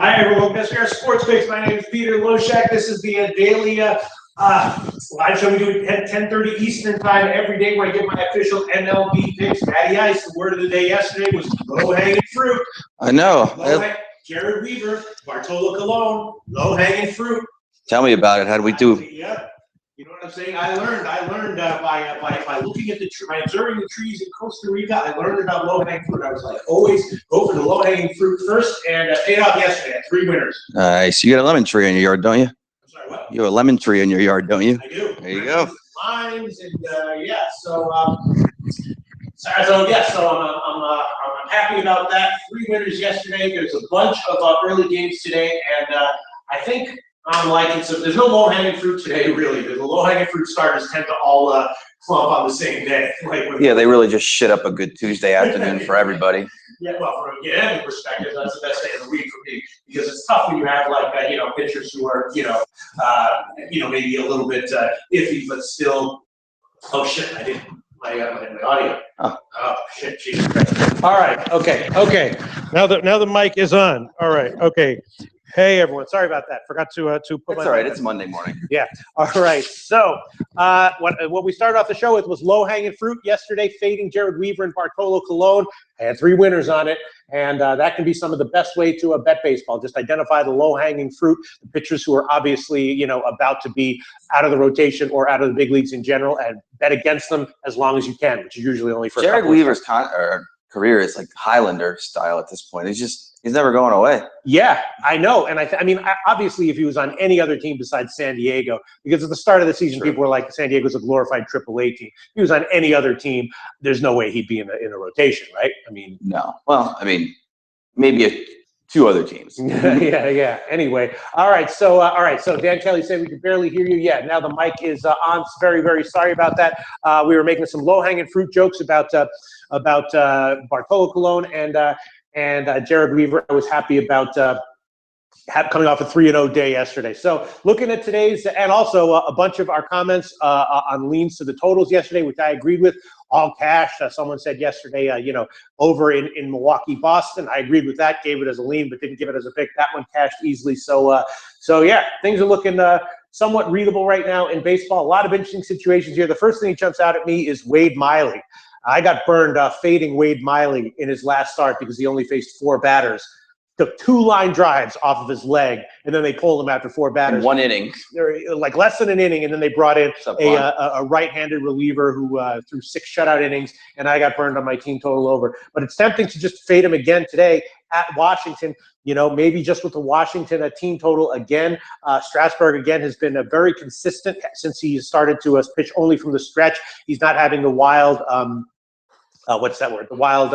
Hi, everyone. This is Sportsbook. My name is Peter Loshak. This is the daily live show we do at 10:30 Eastern Time every day where I give my official MLB picks. Matty Ice, the word of the day yesterday was low-hanging fruit. I know. Jared Weaver, Bartolo Colon, low-hanging fruit. Tell me about it. How do we do? Yeah. You know what I'm saying? I learned by looking at by observing the trees in Costa Rica. I learned about low-hanging fruit. I was like, always go for the low-hanging fruit first, and paid off yesterday. I had 3 winners. Nice. You got a lemon tree in your yard, don't you? I'm sorry, what? You have a lemon tree in your yard, don't you? I do. There you go. Limes and yeah. So I'm happy about that. 3 winners yesterday. There's a bunch of early games today, and I think I'm liking some. There's no low-hanging fruit today, really. The low-hanging fruit starters tend to all clump on the same day. Yeah, they really just shit up a good Tuesday afternoon for everybody. Yeah, well, from a gambling perspective, that's the best day of the week for me because it's tough when you have pitchers who are maybe a little bit iffy, but still. Oh shit! I didn't. My audio. Oh shit! Jesus Christ. All right. Okay. Now the mic is on. All right. Okay. Hey everyone, sorry about that. Forgot to put. That's all right. It's Monday morning. Yeah. All right. So what we started off the show with was low-hanging fruit yesterday, fading Jared Weaver and Bartolo Colon. I had 3 winners on it, and that can be some of the best way to bet baseball. Just identify the low-hanging fruit, the pitchers who are obviously about to be out of the rotation or out of the big leagues in general, and bet against them as long as you can, which is usually only for Jared Weaver's career is like Highlander style at this point. He's never going away. Yeah, I know. And I mean, obviously, if he was on any other team besides San Diego, because at the start of the season, people were like, San Diego's a glorified AAA team. If he was on any other team, there's no way he'd be in a rotation, right? I mean, no. Well, I mean, maybe 2 other teams. yeah. Anyway, all right. So Dan Kelly said we could barely hear you. Yeah, now the mic is on. Very, very sorry about that. We were making some low-hanging fruit jokes about Bartolo Colon and Jared Weaver. I was happy about coming off a 3-0 day yesterday. So looking at today's, and also a bunch of our comments on leans to the totals yesterday, which I agreed with. All cash. Someone said yesterday, over in Milwaukee, Boston. I agreed with that. Gave it as a lean, but didn't give it as a pick. That one cashed easily. So yeah, things are looking somewhat readable right now in baseball. A lot of interesting situations here. The first thing that jumps out at me is Wade Miley. I got burned fading Wade Miley in his last start because he only faced 4 batters. Took 2 line drives off of his leg, and then they pulled him after 4 batters. In 1 inning. Like less than an inning, and then they brought in a right-handed reliever who threw 6 shutout innings, and I got burned on my team total over. But it's tempting to just fade him again today at Washington. Maybe just with the Washington team total again. Strasburg, again, has been very consistent since he started to pitch only from the stretch. He's not having the wild what's that word? The wild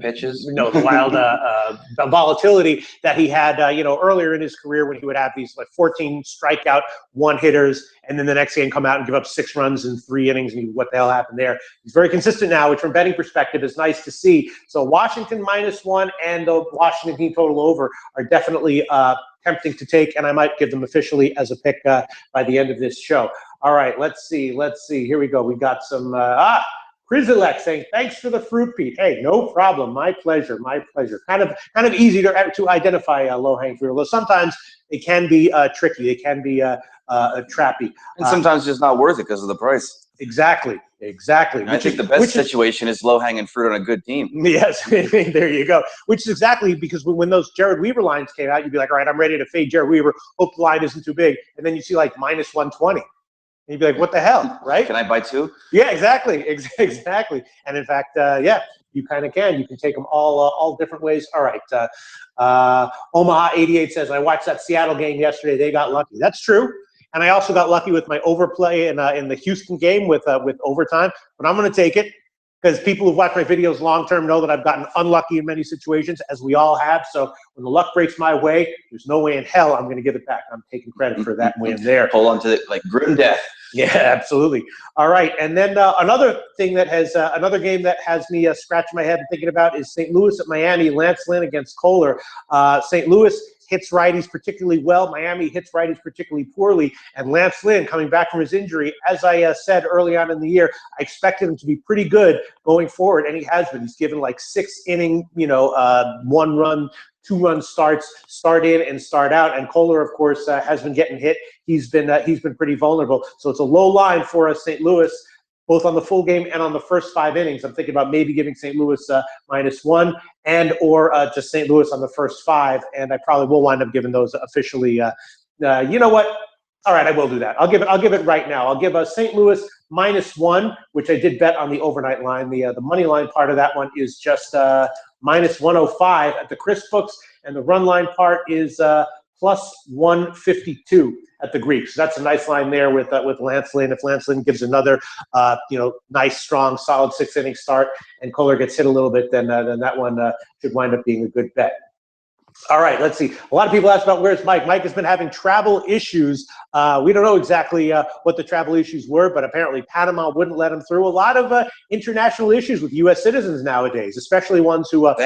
pitches? No, the wild volatility that he had, earlier in his career when he would have these 14 strikeout 1-hitters, and then the next game come out and give up 6 runs in 3 innings, and what the hell happened there? He's very consistent now, which from betting perspective is nice to see. So Washington -1 and the Washington team total over are definitely tempting to take, and I might give them officially as a pick by the end of this show. All right, let's see. Here we go. We got some Krizilek saying, thanks for the fruit, Pete. Hey, no problem. My pleasure. Kind of easy to identify low-hanging fruit, although sometimes they can be tricky. They can be trappy. And sometimes just not worth it because of the price. Exactly. I think the best situation is low-hanging fruit on a good team. Yes, there you go. Which is exactly because when those Jared Weaver lines came out, you'd be like, all right, I'm ready to fade Jared Weaver. Hope the line isn't too big. And then you see like -120. And you'd be like, what the hell, right? Can I buy 2? Yeah, exactly. And in fact, yeah, you kind of can. You can take them all different ways. All right. Omaha 88 says, I watched that Seattle game yesterday. They got lucky. That's true. And I also got lucky with my overplay in the Houston game with overtime. But I'm going to take it because people who've watched my videos long-term know that I've gotten unlucky in many situations, as we all have. So when the luck breaks my way, there's no way in hell I'm going to give it back. I'm taking credit for that win there. Hold on to it like grim death. Yeah, absolutely. All right, and then another thing that has another game that has me scratching my head and thinking about is St. Louis at Miami. Lance Lynn against Kohler. St. Louis hits righties particularly well. Miami hits righties particularly poorly. And Lance Lynn, coming back from his injury, as I said early on in the year, I expected him to be pretty good going forward, and he has been. He's given like 6-inning, 1-run, 2-run starts, start in and start out. And Kohler, of course, has been getting hit. He's been pretty vulnerable. So it's a low line for St. Louis, both on the full game and on the first 5 innings. I'm thinking about maybe giving St. Louis -1 and or just St. Louis on the first 5. And I probably will wind up giving those officially. You know what? All right, I will do that. I'll give it right now. I'll give St. Louis -1, which I did bet on the overnight line. The money line part of that one is just -105 at the Chris books, and the run line part is +152 at the Greek. So that's a nice line there with Lance Lynn. If Lance Lynn gives another nice, strong, solid 6-inning start, and Kohler gets hit a little bit, then that one should wind up being a good bet. All right, let's see. A lot of people ask about where's Mike. Mike has been having travel issues. We don't know exactly what the travel issues were, but apparently Panama wouldn't let him through. A lot of international issues with U.S. citizens nowadays, especially ones who look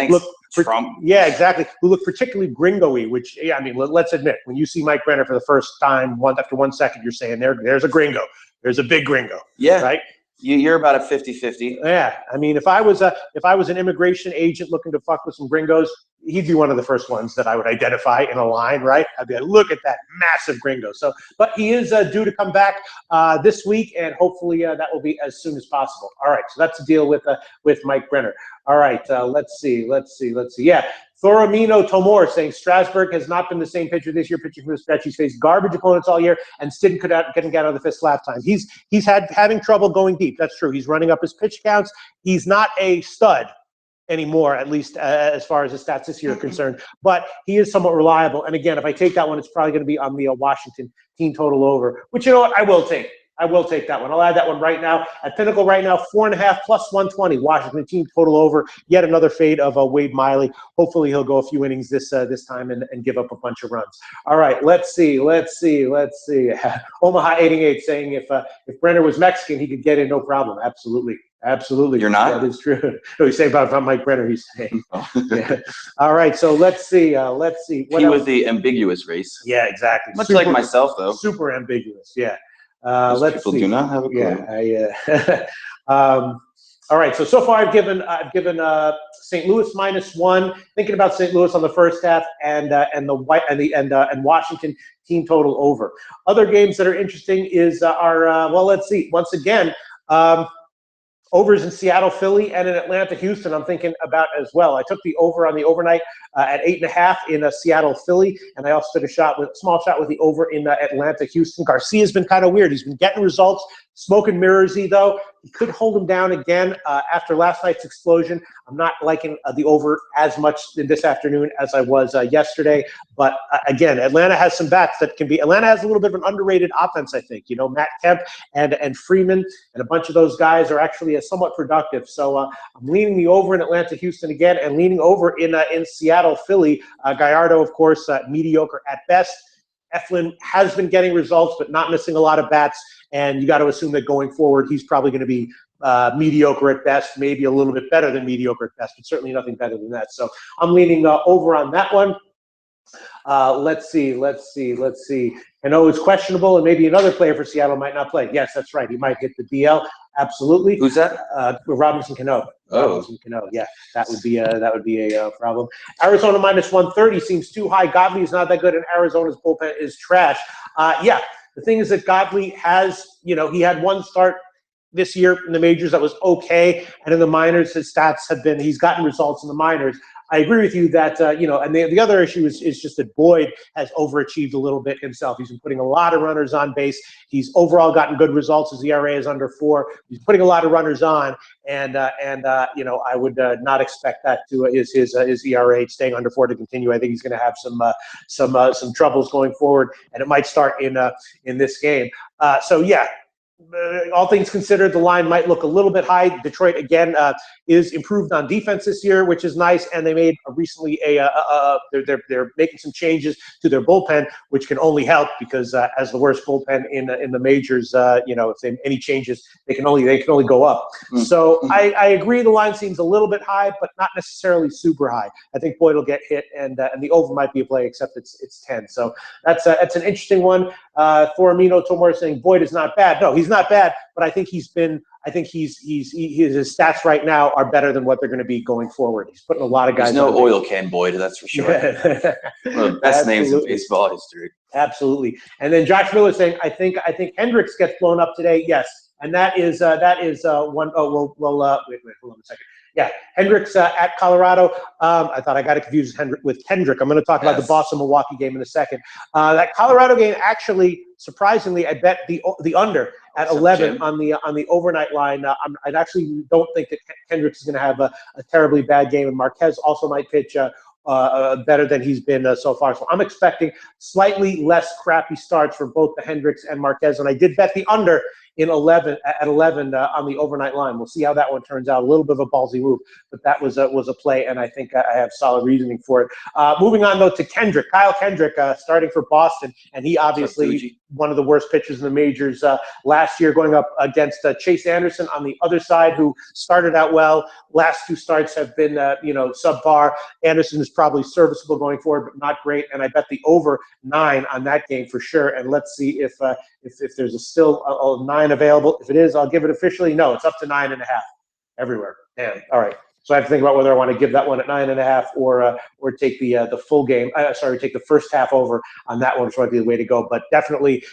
Trump. Yeah, exactly. Who look particularly gringo-y, which, yeah, I mean, let's admit, when you see Mike Brenner for the first time, after 1 second, you're saying there's a gringo. There's a big gringo. Yeah. Right? You're about a 50-50. Yeah, I mean, if I was an immigration agent looking to fuck with some gringos, he'd be one of the first ones that I would identify in a line, right? I'd be like, look at that massive gringo. So, but he is due to come back this week, and hopefully that will be as soon as possible. All right, so that's the deal with Mike Brenner. All right, let's see. Yeah, Thoramino Tomor saying Strasburg has not been the same pitcher this year, pitching from the stretch. He's faced garbage opponents all year and still couldn't get out of the fifth slap time. He's having trouble going deep. That's true. He's running up his pitch counts. He's not a stud anymore, at least as far as the stats this year are concerned. But he is somewhat reliable. And again, if I take that one, it's probably going to be on the Washington team total over, which, you know what, I will take. I will take that one. I'll add that one right now. At Pinnacle right now, 4.5 plus 120. Washington team total over. Yet another fade of Wade Miley. Hopefully he'll go a few innings this time and give up a bunch of runs. All right, let's see. Omaha 88 saying if Brenner was Mexican, he could get in no problem. Absolutely. You're not? That is true. No, he's saying about Mike Brenner, he's saying. Oh. Yeah. All right, so let's see. What he else? was the ambiguous race. Yeah, exactly. Much like myself, though. Super ambiguous, yeah. People do not have a clue. Yeah, all right, so far I've given St. Louis -1. Thinking about St. Louis on the first half, and Washington team total over. Other games that are interesting let's see. Once again, overs in Seattle, Philly, and in Atlanta, Houston, I'm thinking about as well. I took the over on the overnight at 8.5 in Seattle, Philly, and I also took a small shot with the over in Atlanta, Houston. Garcia's been kind of weird. He's been getting results, smoke and mirrorsy though. He could hold him down again after last night's explosion. I'm not liking the over as much this afternoon as I was yesterday. But again, Atlanta has some bats that can be. Atlanta has a little bit of an underrated offense, I think. You know, Matt Kemp and Freeman and a bunch of those guys are actually somewhat productive. So I'm leaning the over in Atlanta, Houston again, and leaning over in Seattle, Philly. Gallardo, of course, mediocre at best. Eflin has been getting results, but not missing a lot of bats. And you got to assume that going forward, he's probably going to be mediocre at best, maybe a little bit better than mediocre at best, but certainly nothing better than that. So I'm leaning over on that one. Let's see. I know it's questionable, and maybe another player for Seattle might not play. Yes, that's right. He might hit the DL. Absolutely. Who's that? Robinson Cano. Oh. Robinson Cano. Yeah, that would be a problem. Arizona -130 seems too high. Godley is not that good, and Arizona's bullpen is trash. Yeah, the thing is that Godley has, he had one start this year in the majors that was okay, and in the minors, his stats have been, he's gotten results in the minors. I agree with you that, and the other issue is just that Boyd has overachieved a little bit himself. He's been putting a lot of runners on base. He's overall gotten good results. His ERA is under 4. He's putting a lot of runners on, and I would not expect that to his ERA staying under 4 to continue. I think he's going to have some troubles going forward, and it might start in this game. So yeah. All things considered, the line might look a little bit high. Detroit, again, is improved on defense this year, which is nice. And they made recently they're making some changes to their bullpen, which can only help because as the worst bullpen in the majors, if any changes, they can only go up. Mm-hmm. So I agree. The line seems a little bit high, but not necessarily super high. I think Boyd will get hit, and the over might be a play, except it's 10. So that's an interesting one. Foramino Tomori saying Boyd is not bad. No, he's not bad, but I think his stats right now are better than what they're going to be going forward. He's putting a lot of guys. There's no oil can Boyd, that's for sure. One of the best names in baseball history. Absolutely. And then Josh Miller saying, I think Hendricks gets blown up today. Yes, and that is one. Oh well. Wait, hold on a second. Yeah, Hendricks at Colorado. I thought I got it confused with Kendrick. I'm going to talk about the Boston-Milwaukee game in a second. That Colorado game, actually, surprisingly, I bet the under at 11 on the overnight line. I actually don't think that Kendricks is going to have a terribly bad game, and Marquez also might pitch better than he's been so far. So I'm expecting slightly less crappy starts for both the Hendricks and Marquez, and I did bet the under at 11 on the overnight line. We'll see how that one turns out. A little bit of a ballsy move, but that was a play, and I think I have solid reasoning for it. Moving on, though, to Kendrick. Kyle Kendrick starting for Boston, and he obviously one of the worst pitchers in the majors last year, going up against Chase Anderson on the other side, who started out well. Last two starts have been, subpar. Anderson is probably serviceable going forward, but not great, and I bet the over 9 on that game for sure, and let's see if there's still a 9 available. If it is, I'll give it officially. No, it's up to 9.5 everywhere. Damn. All right. So I have to think about whether I want to give that one at 9.5 or take the full game. Take the first half over on that one, which might be the way to go. But definitely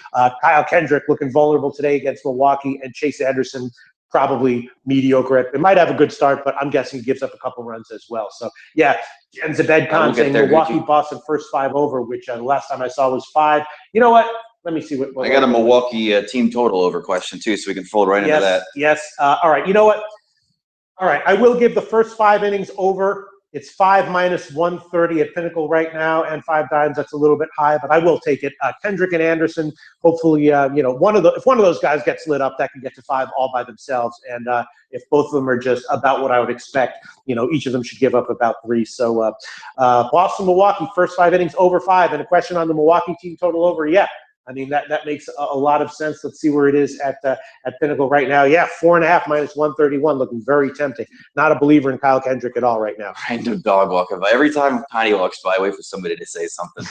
Kyle Kendrick looking vulnerable today against Milwaukee, and Chase Anderson probably mediocre. It might have a good start, but I'm guessing he gives up a couple runs as well. So yeah, and Zabed Khan saying Milwaukee Boston first 5 over, which the last time I saw was 5. You know what? Let me see what I got a Milwaukee team total over question too, so we can fold right into that. Yes. All right. You know what? All right. I will give the first 5 innings over. It's 5 minus 130 at Pinnacle right now, and 5 dimes. That's a little bit high, but I will take it. Kendrick and Anderson. Hopefully, if one of those guys gets lit up, that can get to 5 all by themselves. And if both of them are just about what I would expect, each of them should give up about 3. So Boston, Milwaukee, first 5 innings over 5. And a question on the Milwaukee team total over? Yeah. I mean, that makes a lot of sense. Let's see where it is at Pinnacle right now. Yeah, 4.5 minus 131, looking very tempting. Not a believer in Kyle Kendrick at all right now. Random dog walking by. Every time Connie walks by, I wait for somebody to say something.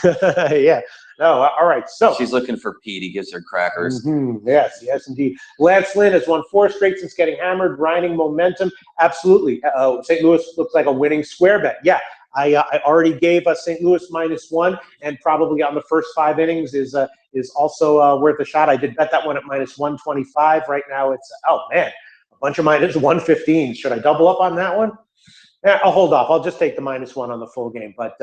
Yeah. No, all right. So she's looking for Pete. He gives her crackers. Mm-hmm. Yes, indeed. Lance Lynn has won 4 straight since getting hammered, grinding momentum. Absolutely. St. Louis looks like a winning square bet. Yeah. I already gave St. Louis -1, and probably on the first 5 innings is also worth a shot. I did bet that one at -125. Right now it's a bunch of -115. Should I double up on that one? Yeah, I'll hold off. I'll just take the -1 on the full game. But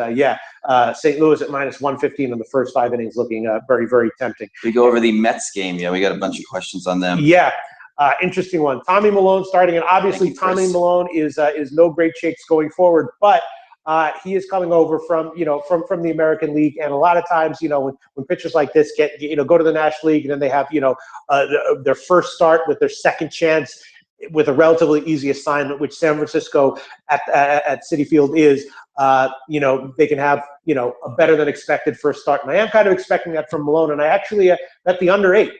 St. Louis at -115 in the first 5 innings, looking very, very tempting. We go over the Mets game. Yeah, we got a bunch of questions on them. Yeah. Interesting one. Tommy Milone starting, and obviously Tommy Milone is no great shakes going forward, but he is coming over from the American League, and a lot of times, when pitchers like this go to the National League, and then they have, their first start with their second chance with a relatively easy assignment, which San Francisco at Citi Field is, they can have, a better than expected first start. And I am kind of expecting that from Milone, and I actually bet the under 8.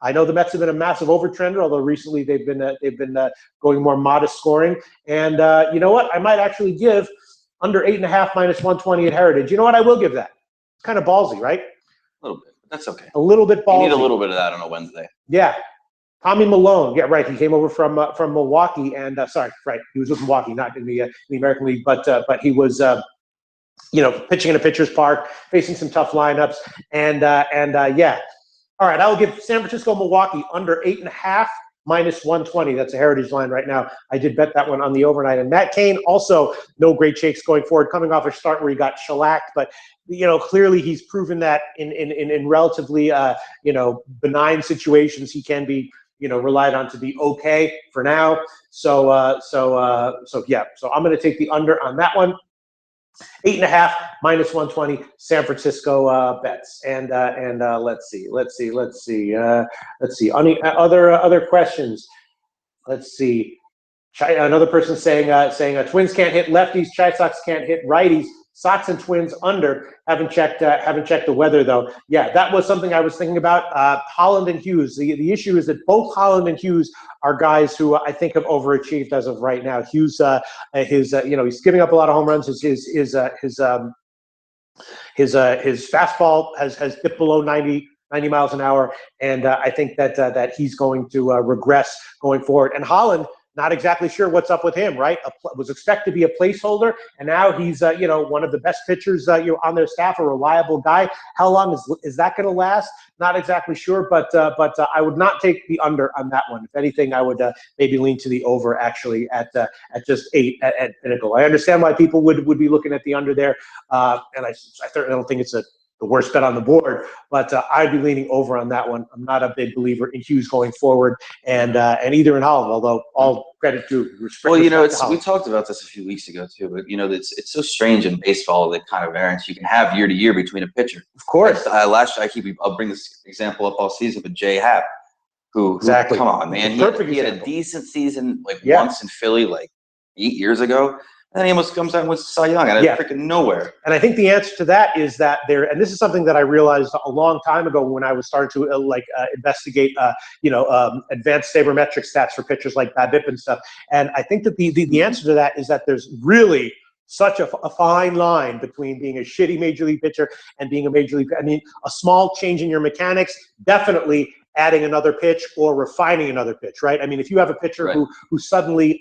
I know the Mets have been a massive overtrender, although recently they've been going more modest scoring. And you know what? I might actually give under 8.5 -120 at Heritage. You know what? I will give that. It's kind of ballsy, right? A little bit, but that's okay. A little bit ballsy. You need a little bit of that on a Wednesday. Yeah. Tommy Milone. Yeah, right. He came over from Milwaukee, and he was with Milwaukee, not in the American League, but he was pitching in a pitcher's park, facing some tough lineups, and yeah. All right, I will give San Francisco, Milwaukee under 8.5 -120. That's a Heritage line right now. I did bet that one on the overnight. And Matt Cain, also no great shakes going forward, coming off a start where he got shellacked, but clearly he's proven that in relatively benign situations he can be relied on to be okay for now. So I'm going to take the under on that one. 8.5 -120 San Francisco bets, and let's see. Any other questions? Let's see. Another person saying Twins can't hit lefties, Chi Sox can't hit righties. Sox and Twins under. Haven't checked the weather though. Yeah, that was something I was thinking about. Holland and Hughes. The issue is that both Holland and Hughes are guys who I think have overachieved as of right now. Hughes, he's giving up a lot of home runs. His fastball has dipped below 90. 90 miles an hour. And I think that he's going to regress going forward. And Holland, not exactly sure what's up with him, right? Was expected to be a placeholder, and now he's one of the best pitchers on their staff, a reliable guy. How long is that going to last? Not exactly sure, but I would not take the under on that one. If anything, I would maybe lean to the over actually at just 8 at Pinnacle. I understand why people would be looking at the under there, and I certainly don't think it's the worst bet on the board, but I'd be leaning over on that one. I'm not a big believer in Hughes going forward, and either in Holland, although all credit to respect. Well, we talked about this a few weeks ago too, but it's so strange in baseball, the kind of variance you can have year to year between a pitcher. Of course. I'll bring this example up all season with Jay Happ, who exactly. Come on, man, he had a decent season once in Philly 8 years ago. And then he almost comes out and wins Cy Young out of freaking nowhere. And I think the answer to that is that and this is something that I realized a long time ago when I was starting to investigate, advanced sabermetric stats for pitchers like BABIP and stuff. And I think that the answer to that is that there's really such a fine line between being a shitty major league pitcher and being a major league. I mean, a small change in your mechanics, definitely adding another pitch or refining another pitch, right? I mean, if you have a pitcher who suddenly,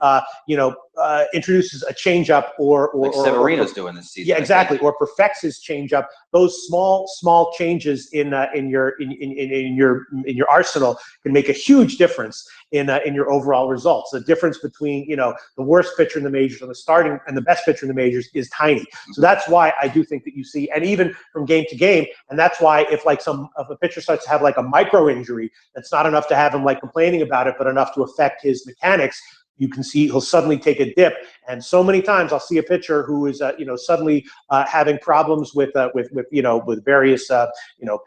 introduces a changeup or Severino's doing this season. Yeah, exactly. Or perfects his changeup. Those small changes in your arsenal can make a huge difference in your overall results. The difference between the worst pitcher in the majors and the best pitcher in the majors is tiny. So that's why I do think that you see, and even from game to game, and that's why if a pitcher starts to have a micro injury, that's not enough to have him complaining about it, but enough to affect his mechanics. You can see he'll suddenly take a dip, and so many times I'll see a pitcher who is suddenly having problems with various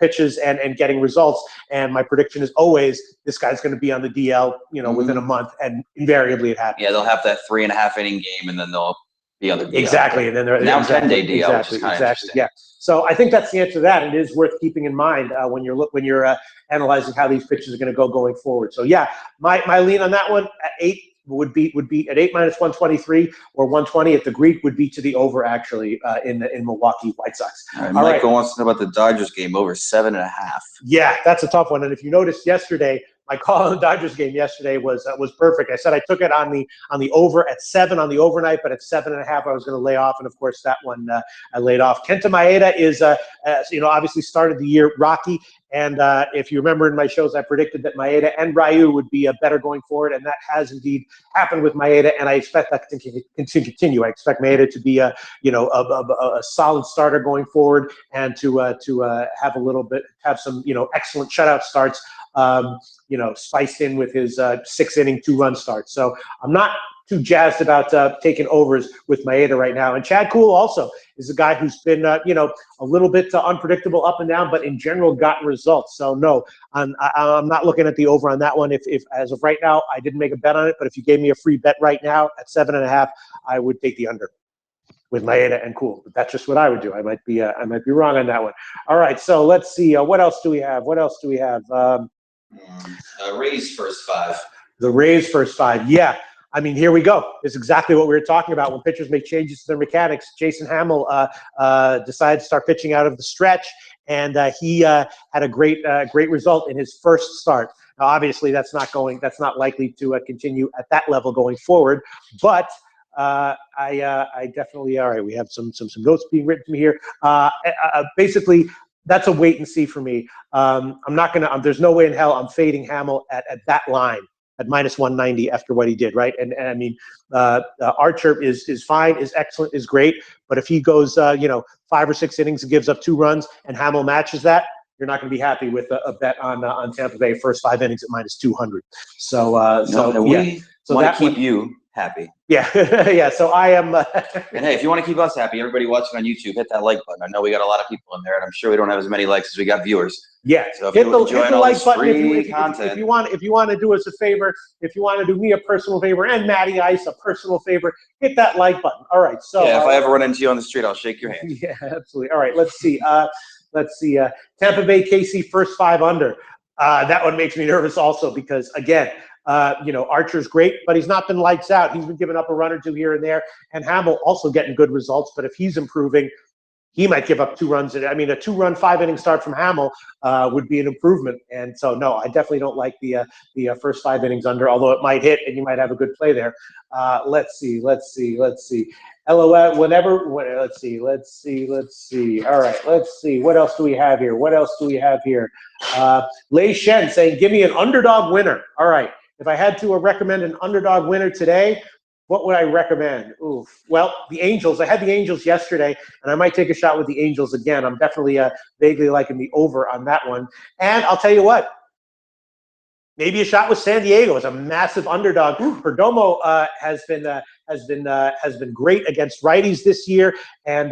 pitches and getting results. And my prediction is always this guy's going to be on the DL within a month, and invariably it happens. Yeah, they'll have that 3.5 inning game, and then they'll be on the DL. Exactly, and then they're now 10-day DL, which is kind of interesting. Yeah. So I think that's the answer to that. It is worth keeping in mind when you're analyzing how these pitches are going to go going forward. So yeah, my lean on that one at 8. Would be at 8 minus 123 or 120 at the Greek would be to the over actually in Milwaukee White Sox. All right, Michael wants to know about the Dodgers game over 7.5. Yeah, that's a tough one. And if you noticed yesterday, my call on the Dodgers game yesterday was perfect. I said I took it on the over at 7 on the overnight, but at 7.5 I was going to lay off, and of course that one I laid off. Kenta Maeda is obviously started the year rocky, and if you remember in my shows I predicted that Maeda and Ryu would be better going forward, and that has indeed happened with Maeda, and I expect that to continue. I expect Maeda to be a solid starter going forward, and to have some excellent shutout starts. Spiced in with his 6-inning 2-run start. So I'm not too jazzed about taking overs with Maeda right now. And Chad Kuhl also is a guy who's been, a little bit unpredictable up and down, but in general got results. So no, I'm not looking at the over on that one. If as of right now, I didn't make a bet on it, but if you gave me a free bet right now at 7.5, I would take the under with Maeda and Kuhl. But that's just what I would do. I might be wrong on that one. All right, so let's see. What else do we have? Rays first 5. The Rays first 5. Yeah. I mean, here we go. It's exactly what we were talking about when pitchers make changes to their mechanics. Jason Hamill decided to start pitching out of the stretch, and he had a great result in his first start. Now, obviously, that's not likely to continue at that level going forward. But I definitely, all right. We have some notes being written to me here. Basically, that's a wait and see for me. I'm not gonna. There's no way in hell I'm fading Hamill at that line at minus 190 after what he did, right? And I mean, Archer is fine, is excellent, is great. But if he goes, 5 or 6 innings and gives up 2 runs, and Hamill matches that, you're not going to be happy with a bet on Tampa Bay first 5 innings at minus 200. So we want to keep you happy. Yeah, yeah. So I am. And hey, if you want to keep us happy, everybody watching on YouTube, hit that like button. I know we got a lot of people in there, and I'm sure we don't have as many likes as we got viewers. Yeah, so hit the like button if you want to do us a favor. If you want to do me a personal favor and Matty Ice a personal favor, hit that like button. All right. So yeah, if I ever run into you on the street, I'll shake your hand. Yeah, absolutely. All right. Let's see. Tampa Bay KC first 5 under. That one makes me nervous also because again. Archer's great, but he's not been lights out. He's been giving up a run or 2 here and there. And Hamill also getting good results. But if he's improving, he might give up 2 runs. I mean, a 2-run 5-inning start from Hamill would be an improvement. And so, no, I definitely don't like the first 5 innings under, although it might hit and you might have a good play there. Let's see. LOL, whatever. Let's see. All right, let's see. What else do we have here? Lei Shen saying, give me an underdog winner. All right. If I had to recommend an underdog winner today, what would I recommend? Oof. Well, the Angels. I had the Angels yesterday, and I might take a shot with the Angels again. I'm definitely vaguely liking the over on that one. And I'll tell you what, maybe a shot with San Diego as a massive underdog. Perdomo has been great against righties this year, and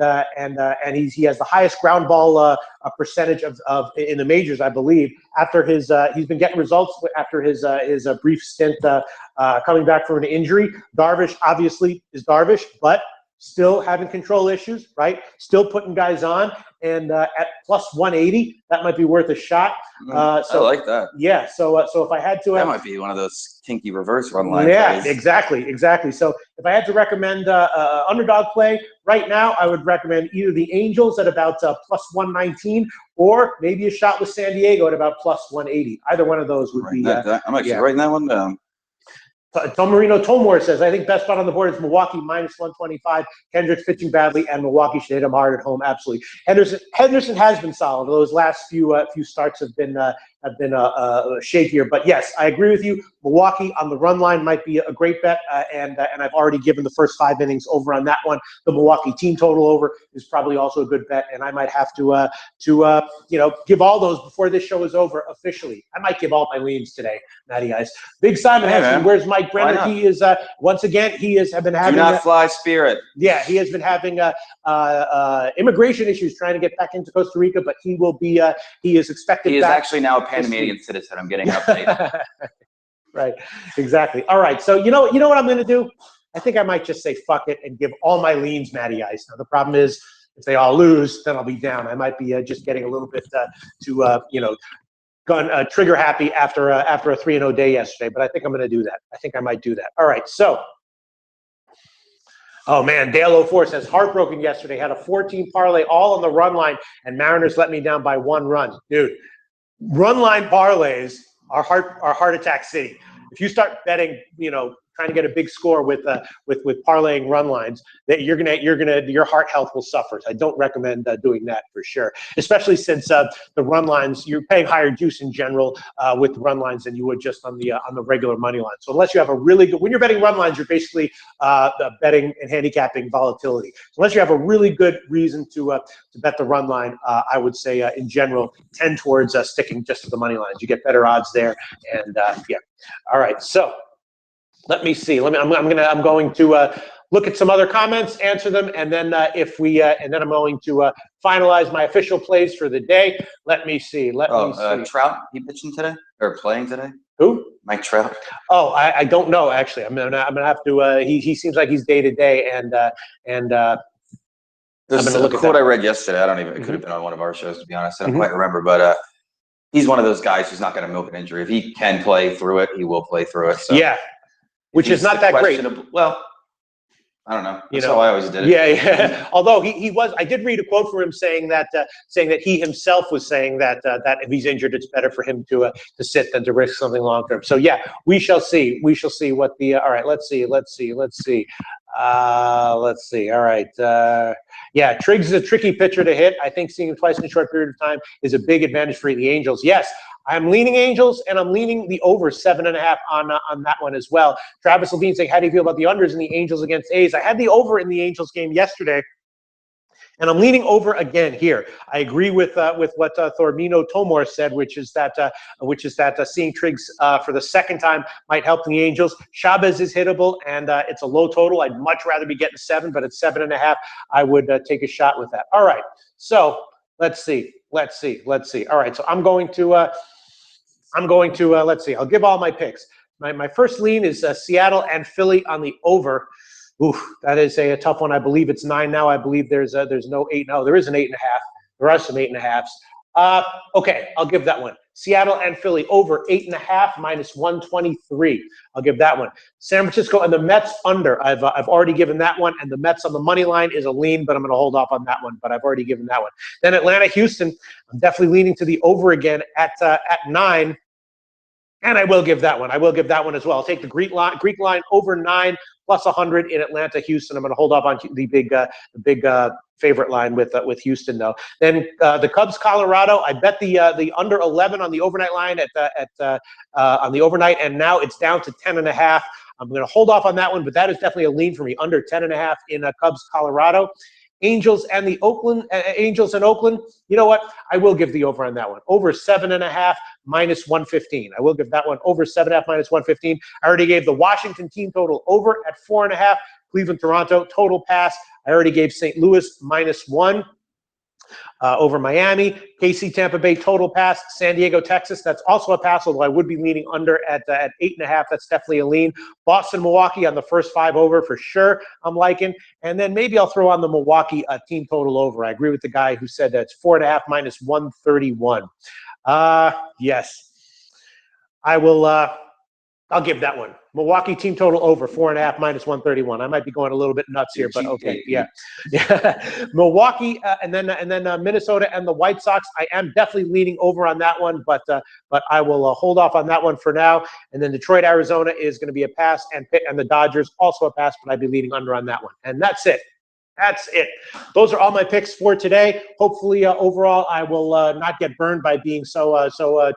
he has the highest ground ball percentage of in the majors, I believe. After he's been getting results after his brief stint coming back from an injury. Darvish obviously is Darvish, but still having control issues, right? Still putting guys on, and at plus 180, that might be worth a shot. So I like that. Yeah. So if I had to, that might be one of those kinky reverse run line yeah, plays. exactly. So if I had to recommend underdog play right now, I would recommend either the Angels at about plus 119, or maybe a shot with San Diego at about plus 180. Either one of those would be. I'm actually writing that one down. Tomarino Tomor says, I think best spot on the board is Milwaukee minus 125. Hendricks pitching badly, and Milwaukee should hit him hard at home. Absolutely. Henderson has been solid. Those last few starts have been shakier. But yes, I agree with you. Milwaukee on the run line might be a great bet, and I've already given the first 5 innings over on that one. The Milwaukee team total over is probably also a good bet, and I might have to give all those before this show is over officially. I might give all my leans today, Matty Ice. Big Simon asking, where's Mike Brenner? He is once again have been having. Do not fly Spirit. Yeah, he has been having immigration issues trying to get back into Costa Rica, but he will be. He is expected. He is actually now a Panamanian citizen. I'm getting an update. Right, exactly. All right, so you know what I'm going to do? I think I might just say fuck it and give all my leans Matty Ice. Now the problem is, if they all lose, then I'll be down. I might be just getting a little bit trigger happy after a 3-0 day yesterday. But I think I'm going to do that. I think I might do that. All right, so. Oh, man, Dale 04 says, heartbroken yesterday. Had a 14 parlay all on the run line, and Mariners let me down by 1 run. Dude, run line parlays are heart attack city. If you start betting, trying to get a big score with parlaying run lines, that your heart health will suffer. I don't recommend doing that for sure, especially since the run lines, you're paying higher juice in general with run lines than you would just on the regular money line. So unless you have a really good, when you're betting run lines, you're basically betting and handicapping volatility. So unless you have a really good reason to bet the run line, I would say in general tend towards sticking just to the money lines. You get better odds there, and yeah. All right, so. Let me see. I'm going to look at some other comments, answer them, and then and then I'm going to finalize my official plays for the day. Let me see. Let me see. Trout, he pitching today or playing today? Who? Mike Trout. Oh, I don't know actually. I'm gonna have to. He seems like he's day to day, and I'm gonna look at quote that. I read yesterday. I don't even. It could have been on one of our shows, to be honest. I don't quite remember, but he's one of those guys who's not going to milk an injury. If he can play through it, he will play through it. So. Yeah. Which is not that great. Well, I don't know. That's how I always did it. Yeah. Although he was, I did read a quote from him saying that he himself was saying that if he's injured, it's better for him to sit than to risk something long term. So yeah, we shall see. We shall see what the. All right, let's see. All right. Yeah, Triggs is a tricky pitcher to hit. I think seeing him twice in a short period of time is a big advantage for the Angels. Yes, I'm leaning Angels, and I'm leaning the over 7.5 on that one as well. Travis Levine saying, how do you feel about the unders in the Angels against A's? I had the over in the Angels game yesterday, and I'm leaning over again here. I agree with what Thormino Tomor said, which is that seeing Triggs for the second time might help the Angels. Chavez is hittable, and it's a low total. I'd much rather be getting 7, but at 7.5, I would take a shot with that. All right, so let's see. All right, so I'm going to let's see. I'll give all my picks. My first lean is Seattle and Philly on the over. Oof, that is a tough one. I believe it's 9 now. I believe there's no 8. No, there is an 8.5. There are some 8.5s. Okay, I'll give that one. Seattle and Philly over 8.5 minus 123. I'll give that one. San Francisco and the Mets under. I've already given that one, and the Mets on the money line is a lean, but I'm going to hold off on that one. But I've already given that one. Then Atlanta, Houston. I'm definitely leaning to the over again at 9. And I will give that one. I will give that one as well. I'll take the Greek line over 9 plus 100 in Atlanta, Houston. I'm going to hold off on the big favorite line with Houston though. Then the Cubs, Colorado. I bet the under 11 on the overnight line on the overnight, and now it's down to 10.5. I'm going to hold off on that one, but that is definitely a lean for me. Under 10.5 in Cubs, Colorado. Angels and Oakland. You know what? I will give the over on that one. Over 7.5 minus 115. I will give that one over 7.5 minus 115. I already gave the Washington team total over at 4.5. Cleveland, Toronto total pass. I already gave St. Louis -1 over Miami. KC, Tampa Bay total pass. San Diego, Texas. That's also a pass, although I would be leaning under at 8.5. That's definitely a lean. Boston, Milwaukee on the first 5 over for sure. I'm liking. And then maybe I'll throw on the Milwaukee team total over. I agree with the guy who said that's 4.5 minus 131. Yes. I will. I'll give that one. Milwaukee team total over 4.5 minus 131. I might be going a little bit nuts here, but okay, yeah. Milwaukee and then Minnesota and the White Sox. I am definitely leaning over on that one, but I will hold off on that one for now. And then Detroit, Arizona is going to be a pass, and Pitt and the Dodgers also a pass, but I'd be leaning under on that one. And that's it. That's it. Those are all my picks for today. Hopefully, overall, I will not get burned by being so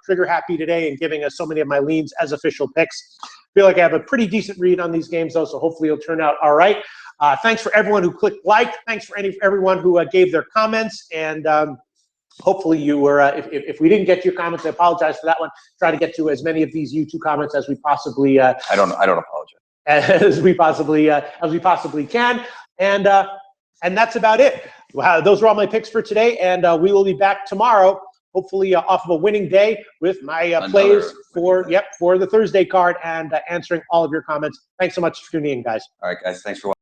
trigger happy today and giving us so many of my leans as official picks. Feel like I have a pretty decent read on these games, though, so hopefully it'll turn out all right. Thanks for everyone who clicked like. Thanks for everyone who gave their comments. And hopefully you were, if we didn't get to your comments, I apologize for that one. Try to get to as many of these YouTube comments as we possibly I don't apologize. as we possibly can. And that's about it. Wow, those are all my picks for today, and we will be back tomorrow, hopefully off of a winning day with my plays for the Thursday card and answering all of your comments. Thanks so much for tuning in, guys. All right, guys. Thanks for watching.